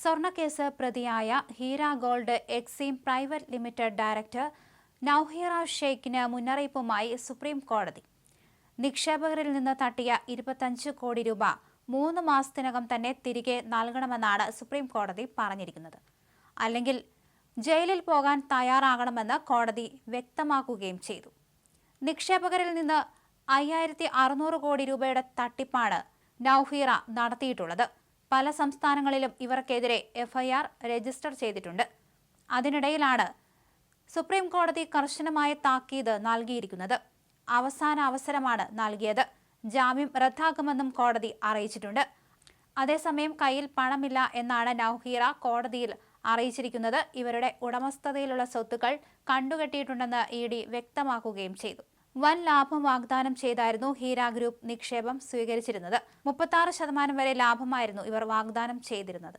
സ്വർണ്ണക്കേസ് പ്രതിയായ Heera gold Exim private limited director Nowheera ഷെയ്ഖിന് മുന്നറിയിപ്പുമായി സുപ്രീം കോടതി. നിക്ഷേപകരിൽ നിന്ന് തട്ടിയ 25 കോടി രൂപ 3 മാസത്തിനകം തന്നെ തിരികെ നൽകണമെന്നാണ് സുപ്രീം കോടതി പറഞ്ഞിരിക്കുന്നത്. അല്ലെങ്കിൽ ജയിലിൽ പോകാൻ തയ്യാറാകണമെന്ന് കോടതി വ്യക്തമാക്കുകയും ചെയ്തു. നിക്ഷേപകരിൽ നിന്ന് 5600 കോടി രൂപയുടെ തട്ടിപ്പാണ് നൌഹീറ നടത്തിയിട്ടുള്ളത്. പല സംസ്ഥാനങ്ങളിലും ഇവർക്കെതിരെ എഫ്ഐആർ രജിസ്റ്റർ ചെയ്തിട്ടുണ്ട്. അതിനിടയിലാണ് സുപ്രീം കോടതി കർശനമായ താക്കീത് നൽകിയിരിക്കുന്നത്. അവസാന അവസരമാണ് നൽകിയത്. ജാമ്യം റദ്ദാക്കുമെന്നും കോടതി അറിയിച്ചിട്ടുണ്ട്. അതേസമയം കയ്യിൽ പണമില്ല എന്നാണ് നൌഹീറ കോടതിയിൽ അറിയിച്ചിരിക്കുന്നത്. ഇവരുടെ ഉടമസ്ഥതയിലുള്ള സ്വത്തുക്കൾ കണ്ടുകെട്ടിയിട്ടുണ്ടെന്ന് ഇഡി വ്യക്തമാക്കുകയും ചെയ്തു. വൻ ലാഭം വാഗ്ദാനം ചെയ്തായിരുന്നു ഹീര ഗ്രൂപ്പ് നിക്ഷേപം സ്വീകരിച്ചിരുന്നത്. 36% വരെ ലാഭമായിരുന്നു ഇവർ വാഗ്ദാനം ചെയ്തിരുന്നത്.